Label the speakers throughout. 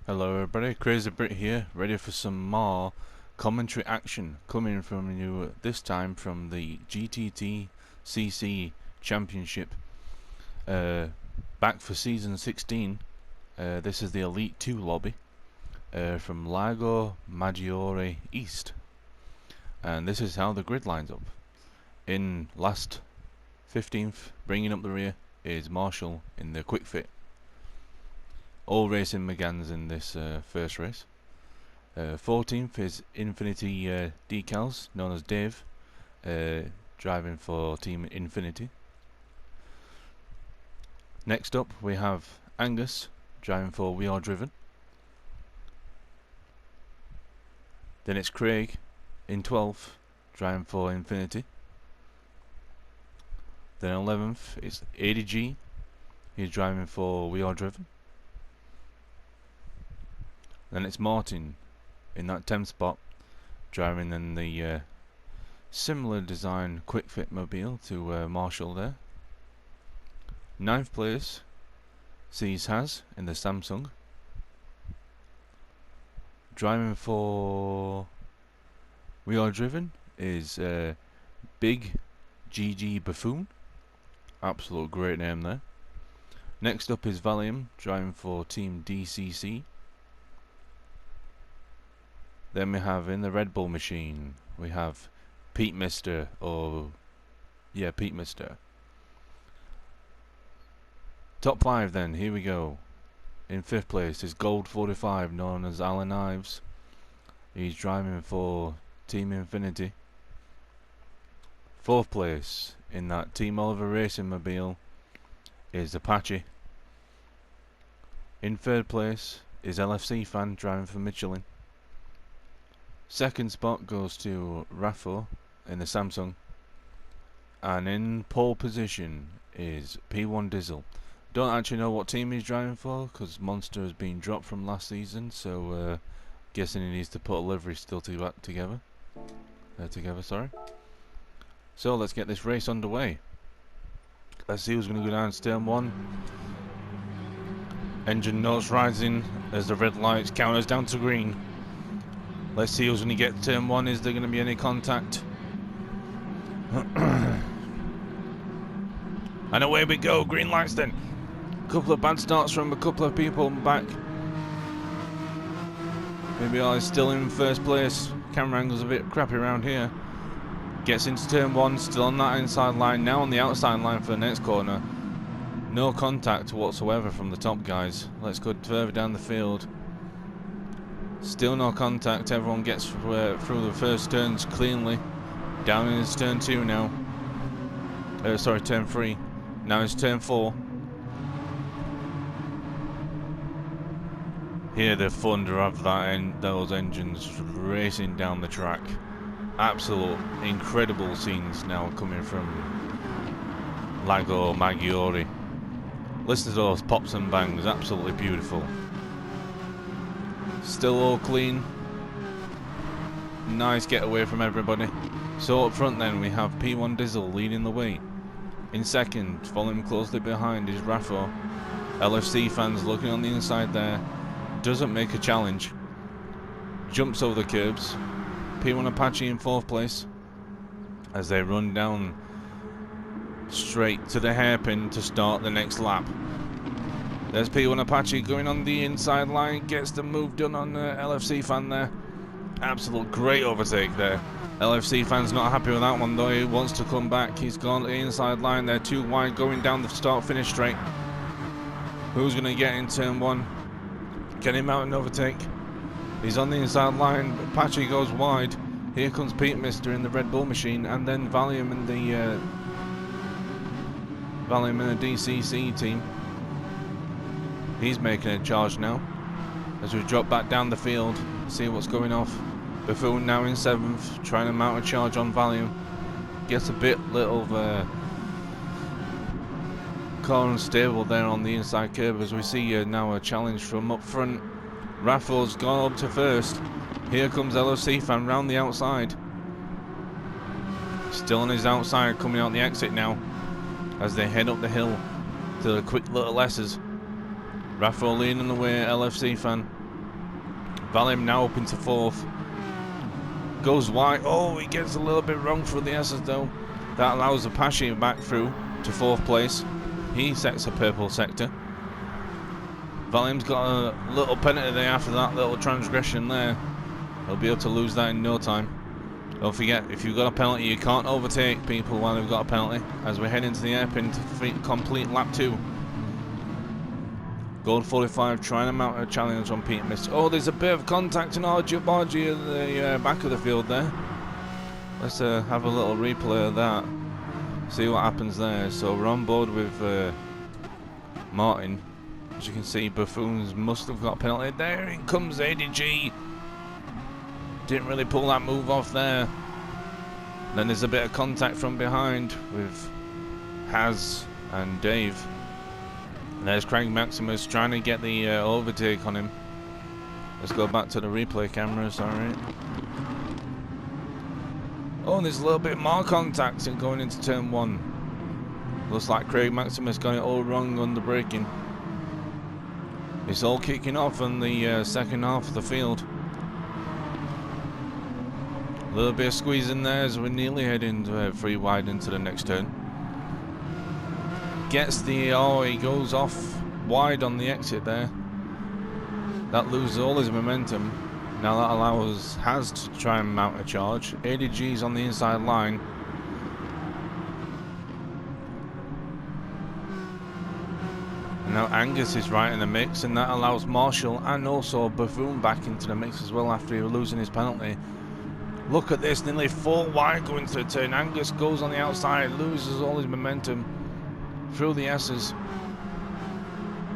Speaker 1: Hello everybody, Crazy Brit here, ready for some more commentary action coming from you, this time from the GTTCC Championship, back for Season 16. This is the Elite 2 lobby from Lago Maggiore East, and this is how the grid lines up. In last 15th, bringing up the rear, is Marshall in the quick fit. All racing McGann's in this first race. 14th is Infinity Decals, known as Dave, driving for Team Infinity. Next up we have Angus, driving for We Are Driven. Then it's Craig in 12th, driving for Infinity. Then 11th is ADG, he's driving for We Are Driven. Then it's Martin in that 10th spot, driving in the similar design quick fit mobile to Marshall there. 9th place sees Haz in the Samsung. Driving for We Are Driven is Big GG Buffoon. Absolute great name there. Next up is Valium, driving for Team DCC. Then we have in the Red Bull machine, we have Pete Mister, Pete Mister. Top 5 then, here we go. In 5th place is Gold 45, known as Alan Ives. He's driving for Team Infinity. 4th place in that Team Oliver Racing mobile is Apache. In 3rd place is LFC Fan, driving for Michelin. 2nd spot goes to Raffo in the Samsung, and in pole position is P1 Dizzle. Don't actually know what team he's driving for because Monster has been dropped from last season, so guessing he needs to put a livery still together. Sorry. So let's get this race underway. Let's see who's going to go down to turn 1. Engine notes rising as the red lights count us down to green. Let's see who's going to get turn 1. Is there going to be any contact? And away we go. Green lights then. Couple of bad starts from a couple of people back. Maybe I is still in first place. Camera angle's a bit crappy around here. Gets into turn 1. Still on that inside line. Now on the outside line for the next corner. No contact whatsoever from the top guys. Let's go further down the field. Still no contact. Everyone gets through the first turns cleanly. Down in his turn 2 now. Sorry, turn 3. Now it's turn 4. Hear the thunder of those engines racing down the track. Absolute incredible scenes now coming from Lago Maggiore. Listen to those pops and bangs. Absolutely beautiful. Still all clean. Nice getaway from everybody. So up front then we have P1 Dizzle leading the way. In second, following closely behind is Raffo. LFC Fans looking on the inside there. Doesn't make a challenge. Jumps over the curbs. P1 Apache in 4th place as they run down straight to the hairpin to start the next lap. There's P1 Apache going on the inside line, gets the move done on the LFC Fan there. Absolute great overtake there. LFC Fan's not happy with that one though, he wants to come back. He's gone to the inside line, they're too wide going down the start-finish straight. Who's going to get in turn 1? Get him out and overtake. He's on the inside line, Apache goes wide. Here comes Pete Mister in the Red Bull machine, and then Valium in the DCC team. He's making a charge now as we drop back down the field, see what's going off. Buffoon now in 7th, trying to mount a charge on Valium. Gets a bit little car unstable there on the inside curve as we see now a challenge from up front. Raffles gone up to first. Here comes LFC Fan round the outside. Still on his outside, coming out the exit now as they head up the hill to the quick little S's. Raffo leading the way, LFC Fan. Valim now up into 4th. Goes wide. Oh, he gets a little bit wrong through the S's though. That allows Apache back through to 4th place. He sets a purple sector. Valim's got a little penalty there after that little transgression there. He'll be able to lose that in no time. Don't forget, if you've got a penalty, you can't overtake people while they've got a penalty. As we head into the airpin to complete lap 2. Gold 45 trying to mount a challenge on Pete Mist. Oh, there's a bit of contact in Argy at the back of the field there. Let's have a little replay of that. See what happens there. So we're on board with Martin. As you can see, Buffoons must have got a penalty. There it comes, ADG. Didn't really pull that move off there. Then there's a bit of contact from behind with Haz and Dave. And there's Craig Maximus trying to get the overtake on him. Let's go back to the replay camera, sorry. Oh, and there's a little bit more contact in going into turn 1. Looks like Craig Maximus got it all wrong on the braking. It's all kicking off in the second half of the field. A little bit of squeeze in there as we're nearly heading 3 wide into the next turn. Gets the, oh, he goes off wide on the exit there. That loses all his momentum. Now that allows Haz to try and mount a charge. ADG's on the inside line. And now Angus is right in the mix, and that allows Marshall and also Buffoon back into the mix as well after losing his penalty. Look at this, nearly 4 wide going to the turn. Angus goes on the outside, loses all his momentum through the S's.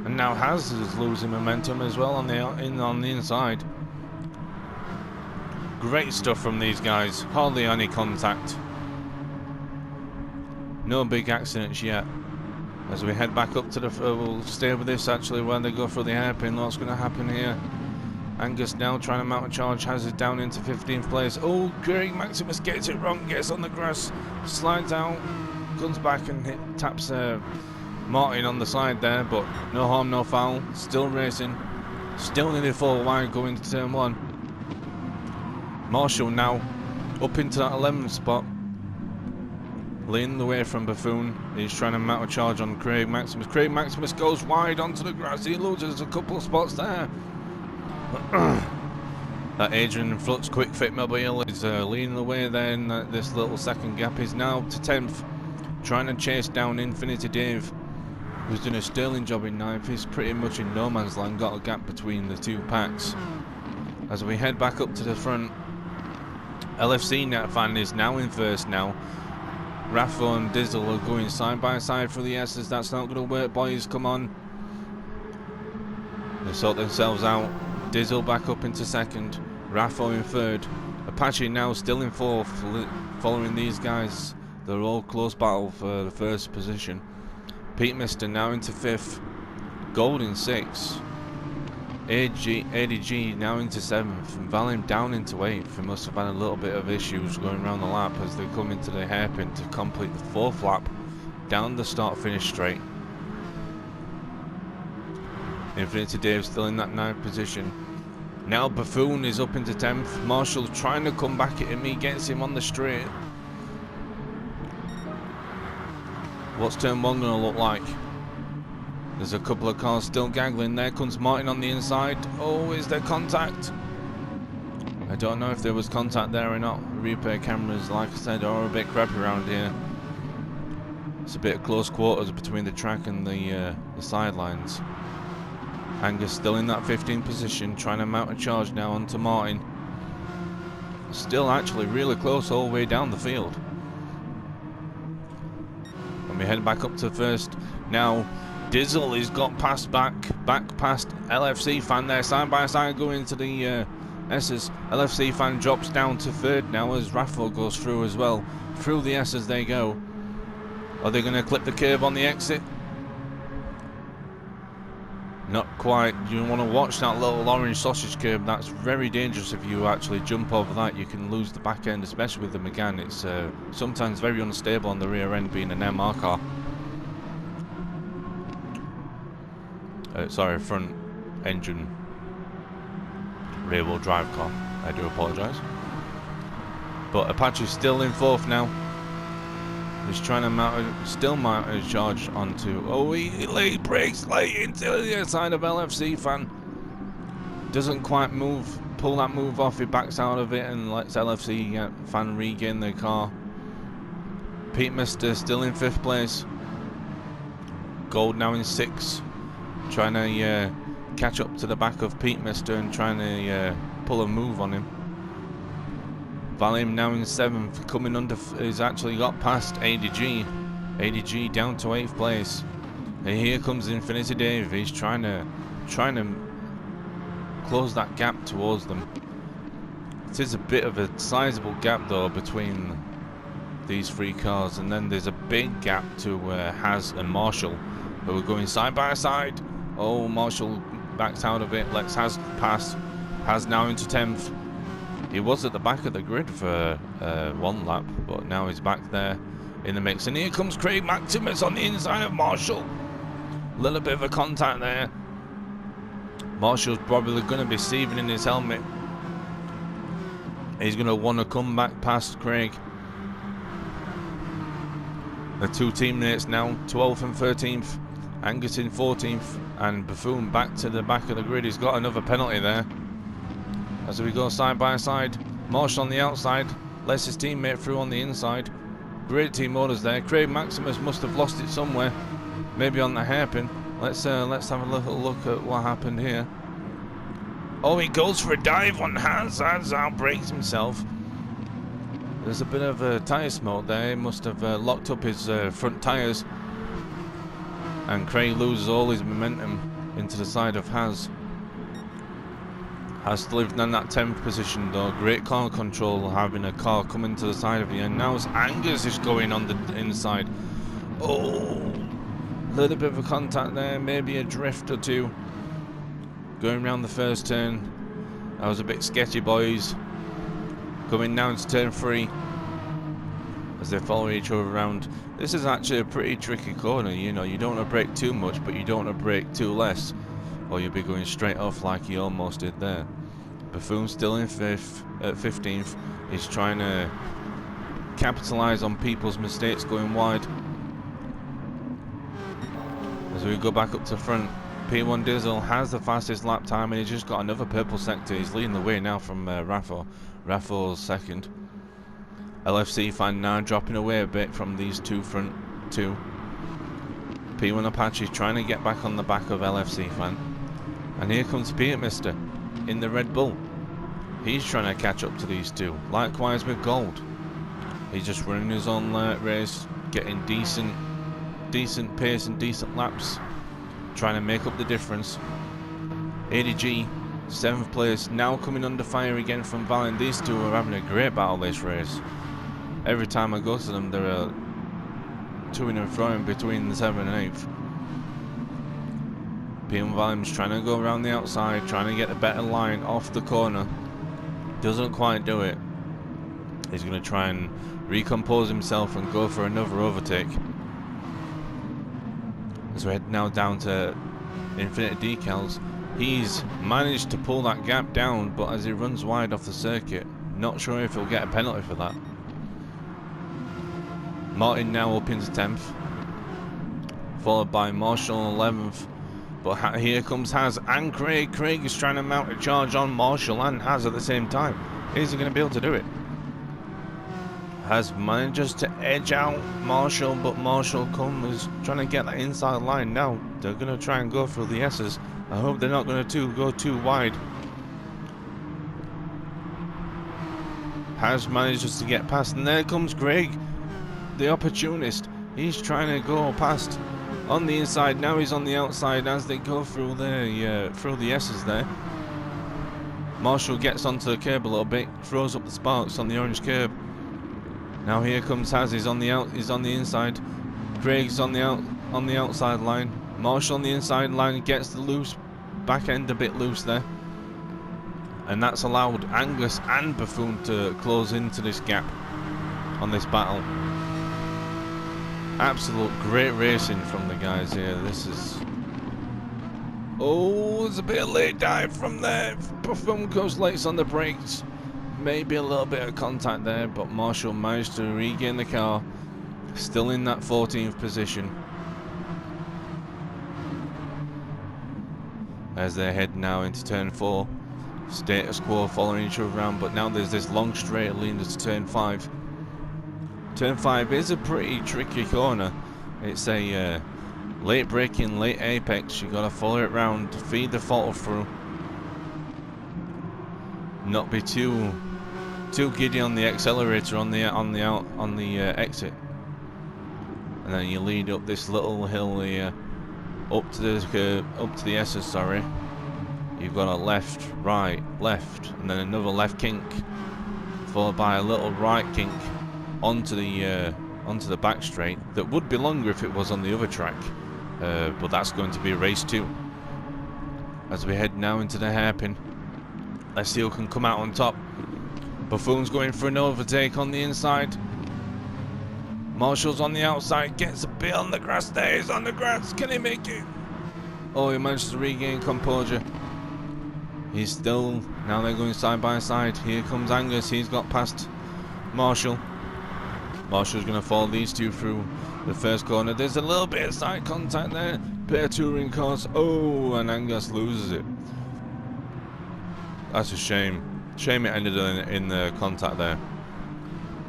Speaker 1: And now Haz is losing momentum as well on the inside. Great stuff from these guys. Hardly any contact. No big accidents yet. As we head back up to the... we'll stay with this actually when they go for the hairpin. What's going to happen here? Angus now trying to mount a charge. Has it down into 15th place. Oh, Craig Maximus gets it wrong. Gets on the grass. Slides out. Comes back and taps Martin on the side there. But no harm, no foul. Still racing. Still nearly 4 wide going to turn 1. Marshall now up into that 11th spot. Leading the way from Buffoon. He's trying to mount a charge on Craig Maximus. Craig Maximus goes wide onto the grass. He loses a couple of spots there. That Adrian in Flux quick fit mobile is leading the way there in this little second gap. Is now to 10th. Trying to chase down Infinity Dave, who's done a sterling job in 9th. He's pretty much in no man's land. Got a gap between the 2 packs. As we head back up to the front, LFC Netfan is now in 1st now. Raffo and Dizzle are going side by side for the S's. That's not going to work, boys. Come on. They sort themselves out. Dizzle back up into 2nd. Raffo in 3rd. Apache now still in 4th. Following these guys. They're all close battle for the 1st position. Pete Mister now into 5th. Gold in 6th. ADG now into 7th, and Valim down into 8th. He must have had a little bit of issues going around the lap as they come into the hairpin to complete the 4th lap down the start finish straight. Infinity Dave still in that 9th position. Now Buffoon is up into 10th. Marshall trying to come back at him. He gets him on the straight. What's turn 1 going to look like? There's a couple of cars still gangling. There comes Martin on the inside. Oh, is there contact? I don't know if there was contact there or not. Replay cameras, like I said, are a bit crappy around here. It's a bit of close quarters between the track and the sidelines. Angus still in that 15th position, trying to mount a charge now onto Martin. Still actually really close all the way down the field. And we head back up to 1st. Now Dizzle has got back past LFC fan there, side by side going to the S's. LFC fan drops down to 3rd now as Raffo goes through as well. Through the S's they go. Are they going to clip the curve on the exit? Not quite. You want to watch that little orange sausage curve. That's very dangerous. If you actually jump over that, you can lose the back end, especially with the Megane. It's sometimes very unstable on the rear end, being an MR car. Sorry, front engine. rear-wheel drive car. I do apologise. But Apache's still in 4th now. He's trying to mount a charge onto. Oh, he late brakes late into the side of LFC fan. Doesn't quite pull that move off. He backs out of it and lets LFC fan regain their car. Pete Mister still in 5th place. Gold now in 6th. Trying to catch up to the back of Pete Mister and trying to pull a move on him. Valium now in 7th, coming under. He's actually got past ADG. ADG down to 8th place. And here comes Infinity Dave. He's trying to close that gap towards them. It is a bit of a sizable gap though between these 3 cars, and then there's a big gap to Haz and Marshall, who are going side by side. Oh, Marshall backs out of it, lets Haz pass. Haz now into 10th. He was at the back of the grid for 1 lap, but now he's back there in the mix. And here comes Craig Maximus on the inside of Marshall. A little bit of a contact there. Marshall's probably going to be sieving in his helmet. He's going to want to come back past Craig. The 2 teammates now, 12th and 13th. Angus in 14th. And Buffoon back to the back of the grid. He's got another penalty there. As we go side by side, Marshall on the outside, lets his teammate through on the inside. Great team orders there. Craig Maximus must have lost it somewhere, maybe on the hairpin. Let's have a little look at what happened here. Oh, he goes for a dive on Hans. Hans outbrakes himself. There's a bit of a tyre smoke there. He must have locked up his front tyres, and Craig loses all his momentum into the side of Haz. Has lived in that 10th position though. Great car control, having a car coming to the side of you. And now Angus is going on the inside. Oh, a little bit of a contact there, maybe a drift or 2. Going around the first turn. That was a bit sketchy, boys. Coming down to turn 3 as they follow each other around. This is actually a pretty tricky corner. You know, you don't want to brake too much, but you don't want to brake too less, or you'll be going straight off like he almost did there. Buffoon still in 15th. He's trying to capitalise on people's mistakes going wide. As we go back up to front, P1 Diesel has the fastest lap time, and he's just got another purple sector. He's leading the way now from Raffo. Raffo's second. LFC fan now dropping away a bit from these front two. P1 Apache trying to get back on the back of LFC fan. And here comes Peter Mister in the Red Bull. He's trying to catch up to these 2. Likewise with Gold. He's just running his own race, getting decent pace and decent laps, trying to make up the difference. ADG, 7th place, now coming under fire again from Valiant. These 2 are having a great battle this race. Every time I go to them, there are to-ing and fro-ing between the 7th and 8th. PM Valium's trying to go around the outside, trying to get a better line off the corner. Doesn't quite do it. He's going to try and recompose himself and go for another overtake. As we head now down to Infinite Decals, he's managed to pull that gap down, but as he runs wide off the circuit, not sure if he'll get a penalty for that. Martin now up into 10th, followed by Marshall 11th. But here comes Haz and Craig. Craig is trying to mount a charge on Marshall and Haz at the same time. Is he going to be able to do it? Haz manages to edge out Marshall, but Marshall is trying to get that inside line now. They're going to try and go through the S's. I hope they're not going to go too wide. Haz manages to get past, and there comes Craig, the opportunist. He's trying to go past on the inside. Now he's on the outside as they go through the S's there. Marshall gets onto the curb a little bit, throws up the sparks on the orange curb. Now here comes Haz. He's on the inside. Craig's on the outside line. Marshall on the inside line gets the loose back end a bit loose there, and that's allowed Angus and Buffoon to close into this gap on this battle. Absolute great racing from the guys here. This is Oh, there's a bit of late dive from there. Buffoon goes late on the brakes. Maybe a little bit of contact there, but Marshall managed to regain the car. Still in that 14th position. As they head now into turn 4. Status quo following each other around, but now there's this long straight leading to turn 5. Turn 5 is a pretty tricky corner. It's a late braking, late apex. You gotta follow it round, feed the throttle through. Not be too giddy on the accelerator on the exit. And then you lead up this little hill here, up to the S's, sorry. You've got a left, right, left, and then another left kink, followed by a little right kink onto the back straight. That would be longer if it was on the other track, but that's going to be race 2. As we head now into the hairpin, let's see who can come out on top. Buffoon's going for an overtake on the inside. Marshall's on the outside, gets a bit on the grass there. He's on the grass. Can he make it? Oh, he managed to regain composure. He's still, now they're going side by side. Here comes Angus. He's got past Marshall. Marshall's going to follow these two through the first corner. There's a little bit of side contact there. Bit of touring cars. Oh, and Angus loses it. That's a shame. Shame it ended in the contact there.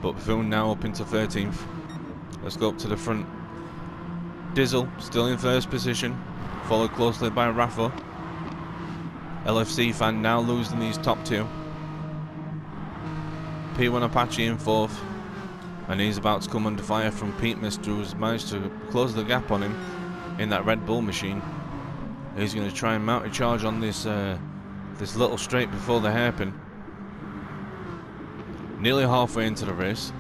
Speaker 1: But Buffoon now up into 13th. Let's go up to the front. Dizzle still in first position, followed closely by Raffo. LFC fan now losing these top two. P1 Apache in 4th, and he's about to come under fire from Pete Mister, who's managed to close the gap on him in that Red Bull machine. He's going to try and mount a charge on this this little straight before the hairpin. Nearly halfway into the race.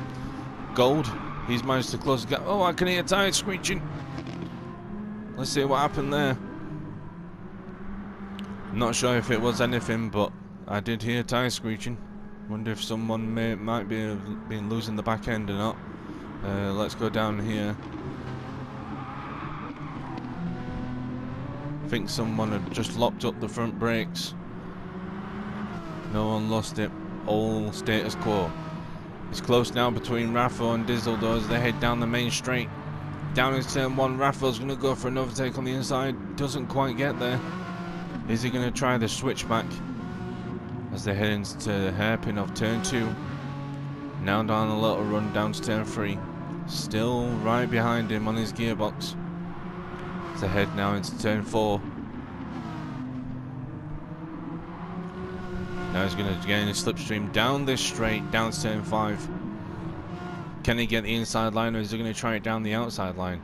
Speaker 1: Gold, he's managed to close the gap. Oh, I can hear tyres screeching. Let's see what happened there. Not sure if it was anything, but I did hear tyres screeching. Wonder if someone might be been losing the back end or not. Let's go down here. I think someone had just locked up the front brakes. No one lost it. All status quo. It's close now between Raffo and Dizzle though as they head down the main straight. Down in turn 1, Raffo's going to go for an overtake on the inside. Doesn't quite get there. Is he going to try the switchback? As they head into the hairpin of turn 2. Now down a little run down to turn 3. Still right behind him on his gearbox. As they head now into turn 4. Now he's going to gain a slipstream down this straight, down to turn 5. Can he get the inside line, or is he going to try it down the outside line?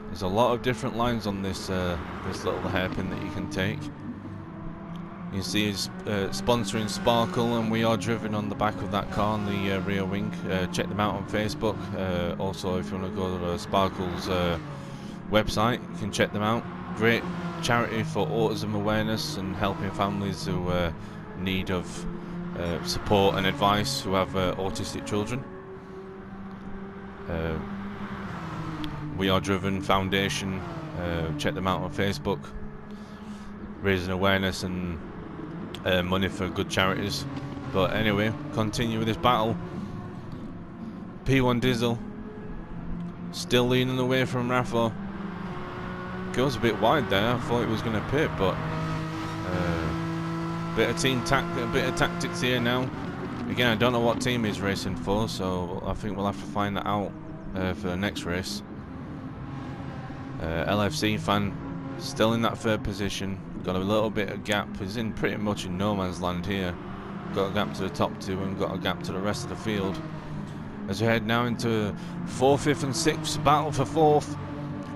Speaker 1: There's a lot of different lines on this this little hairpin that you can take. You can see he's sponsoring Sparkle, and We Are Driven on the back of that car on the rear wing. Check them out on Facebook. Also, if you want to go to Sparkle's website, you can check them out. Great charity for autism awareness and helping families who need of support and advice who have autistic children. We Are Driven Foundation, check them out on Facebook, raising awareness and money for good charities. But anyway, continue with this battle. P1 Dizzle still leaning away from Raffo. Goes a bit wide there. I thought he was going to pit, but bit of tactics here now. Again, I don't know what team he's racing for, so I think we'll have to find that out for the next race. LFC fan still in that 3rd position. Got a little bit of gap. He's in pretty much in no man's land here. Got a gap to the top 2 and got a gap to the rest of the field. As we head now into 4th, 5th and 6th, battle for 4th.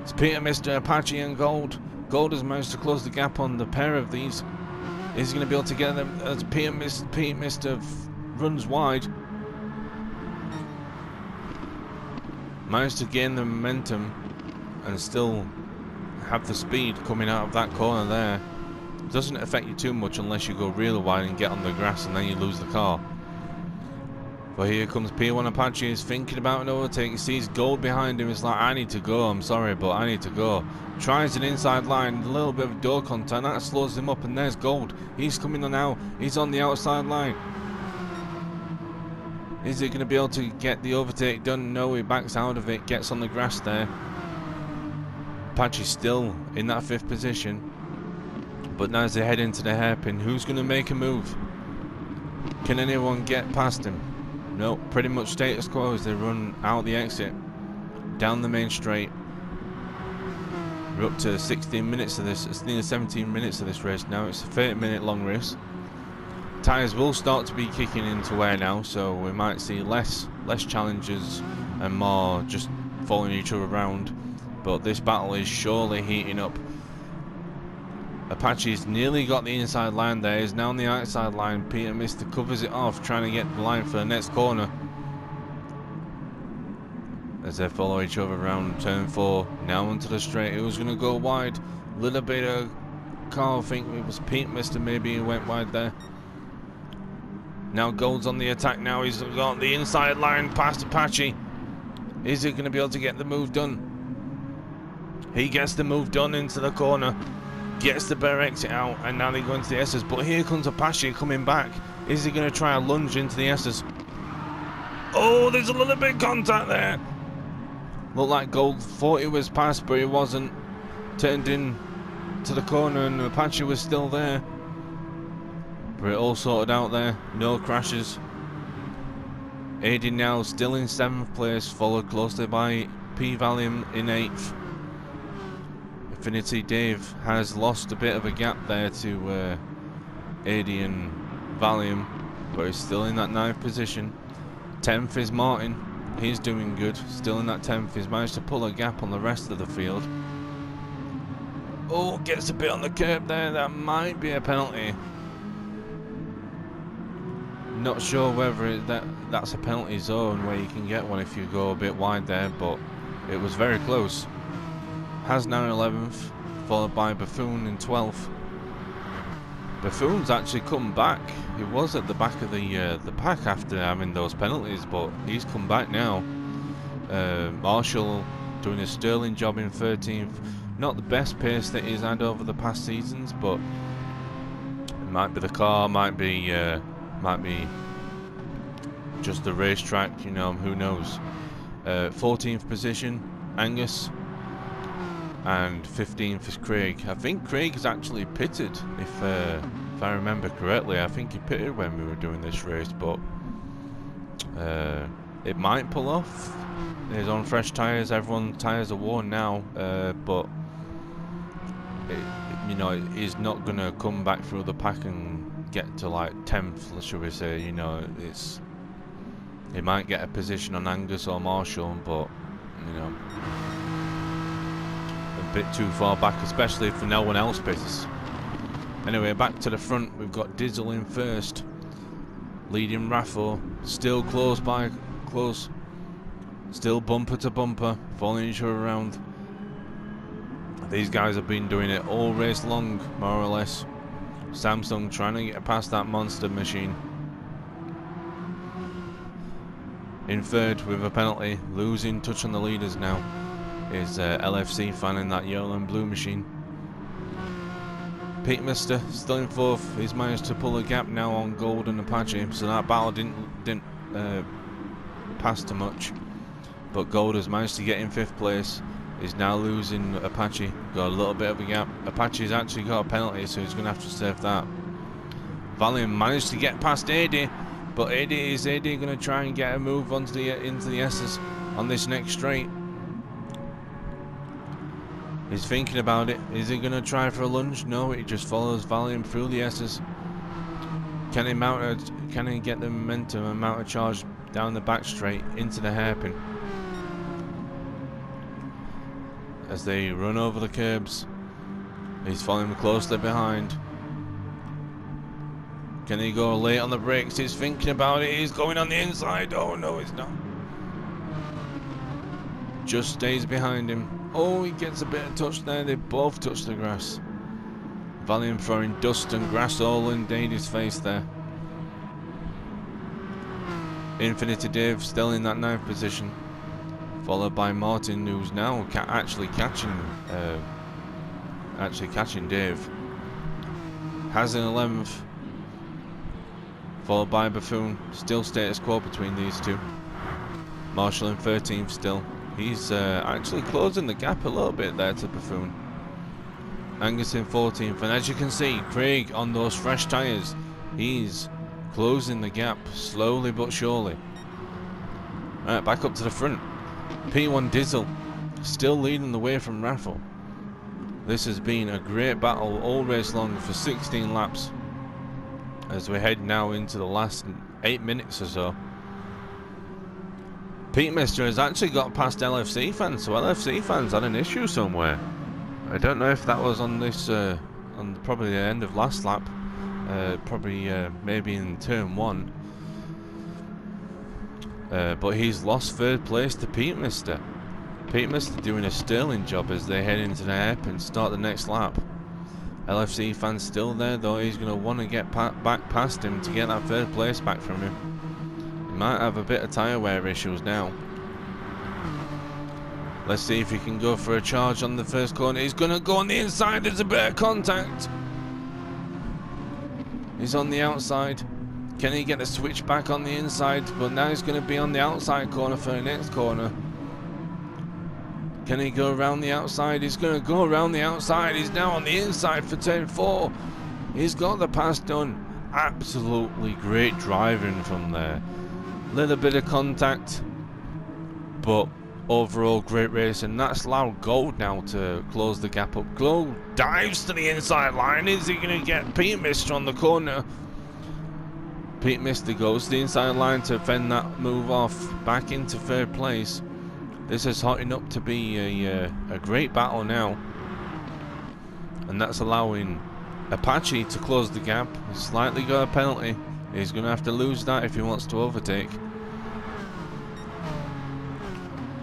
Speaker 1: It's Peter, Mr. Apache and Gold. Gold has managed to close the gap on the pair of these. Is he going to be able to get them as Peter, Mr. runs wide? Managed to gain the momentum and still have the speed coming out of that corner there. It doesn't affect you too much unless you go really wide and get on the grass and then you lose the car. But here comes P1 Apache. He's thinking about an overtake. He sees Gold behind him. He's like, I need to go. I'm sorry, but I need to go. Tries an inside line. A little bit of door contact. That slows him up. And there's Gold. He's coming on now. He's on the outside line. Is he going to be able to get the overtake done? No, he backs out of it. Gets on the grass there. Apache's still in that 5th position. But now as they head into the hairpin, who's going to make a move? Can anyone get past him? No, pretty much status quo as they run out the exit, down the main straight. We're up to 16 minutes of this, it's nearly 17 minutes of this race now. It's a 30-minute long race. Tyres will start to be kicking into wear now, so we might see less challenges and more just following each other around. But this battle is surely heating up. Apache's nearly got the inside line there. He's now on the outside line. Peter Mister covers it off, trying to get the line for the next corner. As they follow each other around turn 4. Now onto the straight. Who's going to go wide? Little bit of car. I think it was Pete Mister maybe who went wide there. Now Gold's on the attack now. He's got the inside line past Apache. Is he going to be able to get the move done? He gets the move done into the corner. Gets the better exit out, and now they go into the S's. But here comes Apache coming back. Is he going to try a lunge into the S's? Oh, there's a little bit of contact there. Looked like Gold thought he was past, but he wasn't. Turned in to the corner, and Apache was still there. But it all sorted out there. No crashes. AD now still in 7th place, followed closely by P Valium in 8th. Infinity Dave has lost a bit of a gap there to AD and Valium, but he's still in that 9th position. 10th is Martin. He's doing good. Still in that 10th. He's managed to pull a gap on the rest of the field. Oh, gets a bit on the curb there. That might be a penalty. Not sure whether that's a penalty zone where you can get one if you go a bit wide there, but it was very close. Has now in 11th, followed by Buffoon in 12th. Buffoon's actually come back. He was at the back of the pack after having those penalties, but he's come back now. Marshall doing a sterling job in 13th. Not the best pace that he's had over the past seasons, but it might be the car, might be just the racetrack. You know, who knows? 14th position, Angus. And 15th is Craig. I think Craig is actually pitted, if I remember correctly. I think he pitted when we were doing this race, but it might pull off. He's on fresh tyres. Everyone's tyres are worn now, but you know, he's not going to come back through the pack and get to like 10th, should we say. You know, he might get a position on Angus or Marshall, but you know, a bit too far back, especially if no one else pits. Anyway, back to the front, we've got Dizzle in first, leading Raffo, still close, still bumper to bumper, following each other around. These guys have been doing it all race long, more or less. Samsung trying to get past that monster machine. In third with a penalty, losing touch on the leaders now, is LFC fan in that yellow and blue machine. Pete Mister still in fourth. He's managed to pull a gap now on Gold and Apache, so that battle didn't pass too much. But Gold has managed to get in fifth place. He's now losing Apache. Got a little bit of a gap. Apache's actually got a penalty, so he's going to have to save that. Valium managed to get past AD, but AD going to try and get a move onto into the S's on this next straight. He's thinking about it. Is he going to try for a lunge? No, he just follows Valium through the S's. Can he get the momentum and mount a charge down the back straight into the hairpin? As they run over the curbs, he's following closely behind. Can he go late on the brakes? He's thinking about it. He's going on the inside. Oh no, he's not. Just stays behind him. Oh, he gets a bit of touch there. They both touch the grass. Valium throwing dust and grass all in Dady's face there. Infinity Dave still in that 9th position, followed by Martin, who's now actually catching Dave. Has in 11th, followed by Buffoon. Still status quo between these two. Marshall in 13th still. He's actually closing the gap a little bit there to Buffoon. Angus in 14th, and as you can see, Craig on those fresh tyres, he's closing the gap slowly but surely. Right, back up to the front. P1 Dizzle still leading the way from Raffle. This has been a great battle all race long for 16 laps as we head now into the last 8 minutes or so. Pete Mister has actually got past LFC fans, so LFC fans had an issue somewhere. I don't know if that was on this, on probably the end of last lap, maybe in turn 1. But he's lost 3rd place to Pete Mister. Pete Mister doing a sterling job as they head into the hairpin and start the next lap. LFC fans still there though. He's going to want to get back past him to get that 3rd place back from him. He might have a bit of tyre wear issues now. Let's see if he can go for a charge on the first corner. He's going to go on the inside. There's a bit of contact. He's on the outside. Can he get a switch back on the inside? But now he's going to be on the outside corner for the next corner. Can he go around the outside? He's going to go around the outside. He's now on the inside for turn 4. He's got the pass done. Absolutely great driving from there. Little bit of contact, but overall great race, and that's allowed Gold now to close the gap up. Gold dives to the inside line. Is he going to get Pete Mister on the corner? Pete Mister goes to the inside line to fend that move off, back into 3rd place. This is hotting up to be a great battle now, and that's allowing Apache to close the gap. He's slightly got a penalty. He's going to have to lose that if he wants to overtake.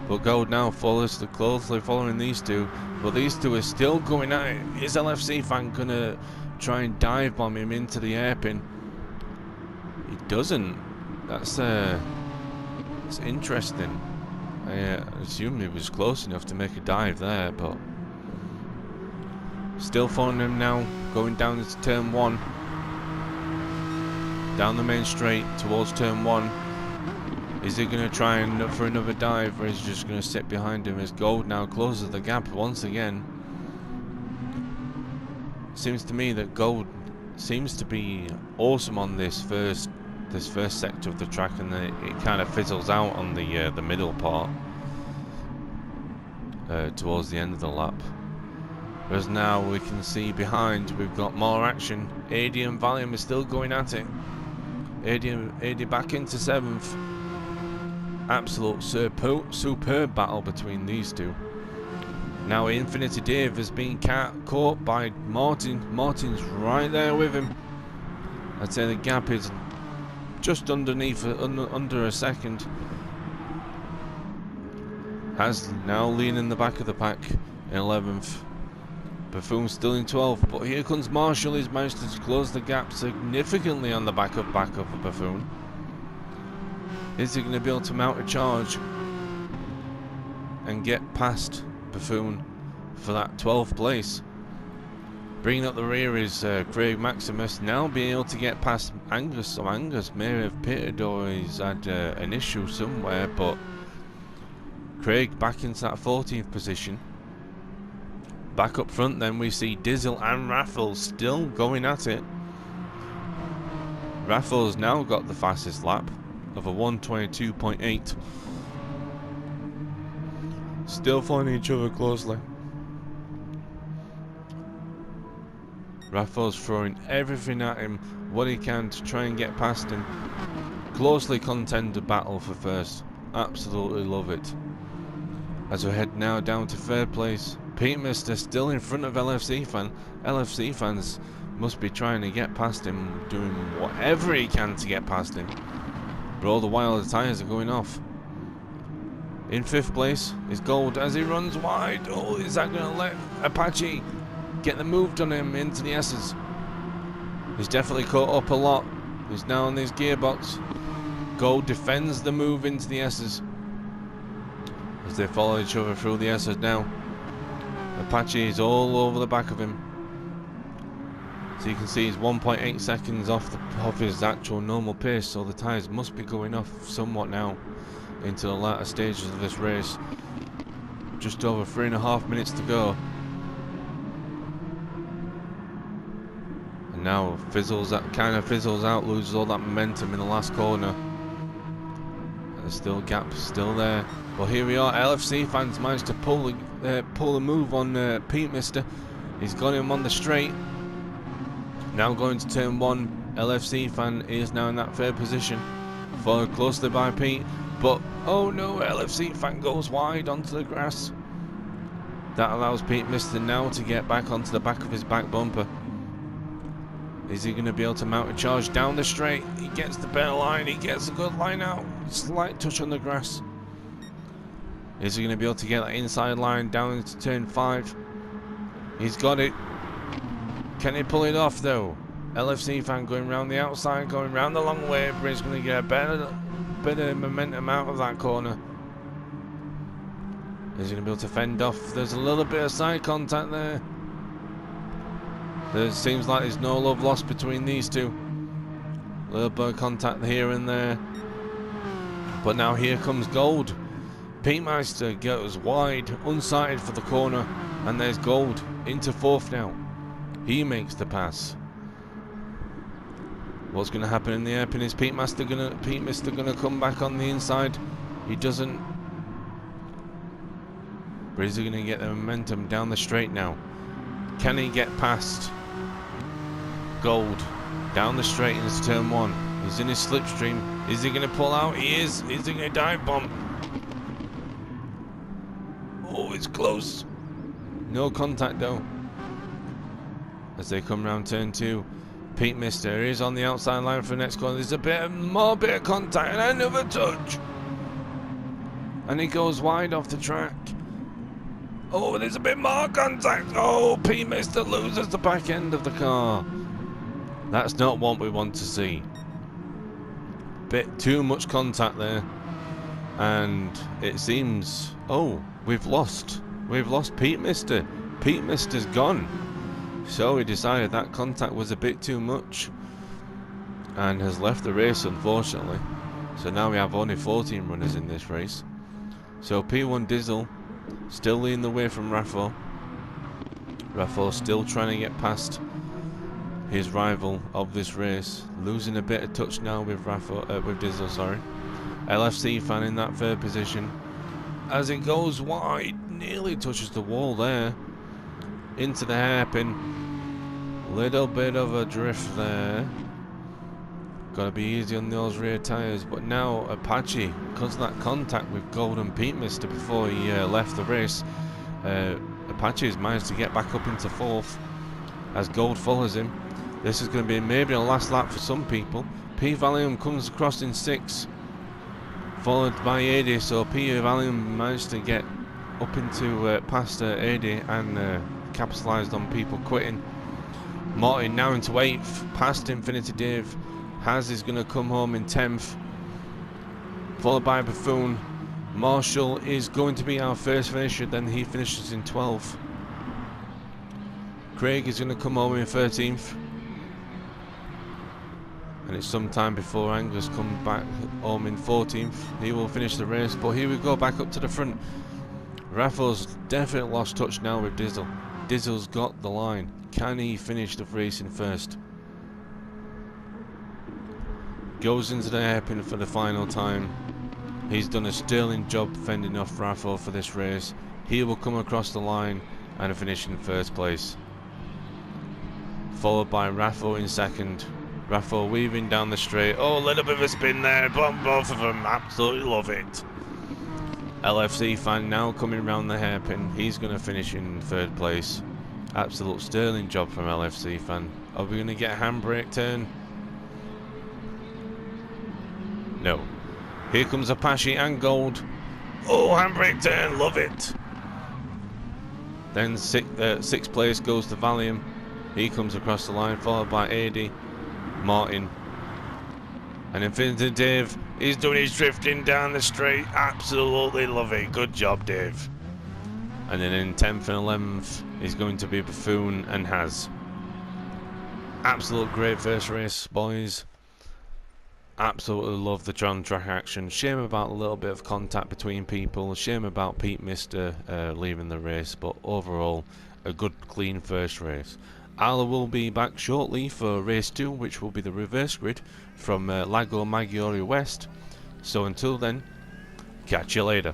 Speaker 1: But Gold now follows closely following these two, but these two are still going at it. Is LFC fan going to try and dive bomb him into the hairpin? He doesn't. That's interesting. I assumed he was close enough to make a dive there, but still following him now, going down into turn 1, down the main straight towards turn 1. Is he going to try and look for another dive, or is he just going to sit behind him as Gold now closes the gap once again? Seems to me that Gold seems to be awesome on this first sector of the track, and then it kind of fizzles out on the middle part towards the end of the lap. Whereas now we can see behind we've got more action. AD and Valium are still going at it. AD back into 7th. Absolute superb battle between these two. Now Infinity Dave has been caught by Martin. Martin's right there with him. I'd say the gap is just underneath, under a second. Has now leaning the back of the pack in 11th. Buffoon still in 12th, but here comes Marshall. He's managed to close the gap significantly on the back of Buffoon. Is he going to be able to mount a charge and get past Buffoon for that 12th place? Bringing up the rear is Craig Maximus, now being able to get past Angus. So Angus may have pitted or he's had an issue somewhere, but Craig back into that 14th position. Back up front then we see Dizzle and Raffles still going at it. Raffles now got the fastest lap of a 1:22.8. Still following each other closely. Raffles throwing everything at him, what he can to try and get past him. Closely contended battle for first. Absolutely love it. As we head now down to 3rd place. Pete Mister still in front of LFC fan. LFC fans must be trying to get past him, doing whatever he can to get past him. But all the while the tyres are going off. In 5th place is Gold as he runs wide. Oh, is that going to let Apache get the move on him into the S's? He's definitely caught up a lot. He's now on his gearbox. Gold defends the move into the S's as they follow each other through the S's now. Apache is all over the back of him. So you can see he's 1.8 seconds off his actual normal pace, so the tyres must be going off somewhat now into the latter stages of this race. Just over 3.5 minutes to go. And now kind of fizzles out, loses all that momentum in the last corner. There's still gaps still there. But here we are, LFC fans managed to pull the move on Pete Mister. He's got him on the straight. Now going to turn 1, LFC fan is now in that third position, followed closely by Pete, but oh no, LFC fan goes wide onto the grass. That allows Pete Mister now to get back onto the back of his back bumper. Is he going to be able to mount a charge down the straight? He gets the better line, he gets a good line out, slight touch on the grass. Is he going to be able to get that inside line down into turn 5? He's got it. Can he pull it off though? LFC fan going round the outside, going round the long way, but he's going to get a better momentum out of that corner. Is he going to be able to fend off? There's a little bit of side contact there. There seems like there's no love lost between these two. A little bit of contact here and there. But now here comes Gold. Pete Meister goes wide, unsighted for the corner, and there's Gold into 4th now. He makes the pass. What's going to happen in the airpin? Is Pete Mister gonna come back on the inside? He doesn't. But is he going to get the momentum down the straight now? Can he get past Gold down the straight into turn 1? He's in his slipstream. Is he going to pull out? He is. Is he going to dive bomb? Oh, it's close. No contact though. As they come round turn 2, Pete Mister is on the outside line for the next corner. There's a more bit of contact and another touch. And he goes wide off the track. Oh, there's a bit more contact. Oh, Pete Mister loses the back end of the car. That's not what we want to see. Bit too much contact there. And it seems, oh, we've lost Pete Mister. Pete Mister's gone. So he decided that contact was a bit too much and has left the race, unfortunately. So now we have only 14 runners in this race. So P1 Diesel still leading the way from Raffo. Raffo still trying to get past his rival of this race, losing a bit of touch now with Diesel, sorry. LFC fan in that 3rd position as it goes wide, nearly touches the wall there. Into the hairpin. Little bit of a drift there. Got to be easy on those rear tyres. But now Apache, because of that contact with Gold and Pete Mister before he left the race, Apache has managed to get back up into 4th as Gold follows him. This is going to be maybe a last lap for some people. P Valium comes across in 6th, followed by AD. So P Valium managed to get up into past AD and capitalised on people quitting. Martin now into 8th, past Infinity Dave. Haz is going to come home in 10th, followed by Buffoon. Marshall is going to be our first finisher, then he finishes in 12th. Craig is going to come home in 13th. And it's some time before Angus comes back home in 14th. He will finish the race, but here we go back up to the front. Raffo's definitely lost touch now with Diesel. Diesel's got the line. Can he finish the race in first? Goes into the hairpin for the final time. He's done a sterling job fending off Raffo for this race. He will come across the line and finish in first place, followed by Raffo in 2nd. Raffo weaving down the straight. Oh, a little bit of a spin there, but both of them absolutely love it. LFC fan now coming round the hairpin. He's going to finish in 3rd place. Absolute sterling job from LFC fan. Are we going to get a handbrake turn? No. Here comes Apache and Gold. Oh, handbrake turn, love it. Then 6th place goes to Valium. He comes across the line, followed by AD, Martin, And Infinity Dave, he's doing his drifting down the straight. Absolutely love it. Good job, Dave. And then in 10th and 11th is going to be Buffoon and Haz. Absolute great first race, boys. Absolutely love the track action. Shame about a little bit of contact between people. Shame about Pete Mister leaving the race. But overall, a good, clean first race. Arla will be back shortly for race 2, which will be the reverse grid from Lago Maggiore West. So until then, catch you later.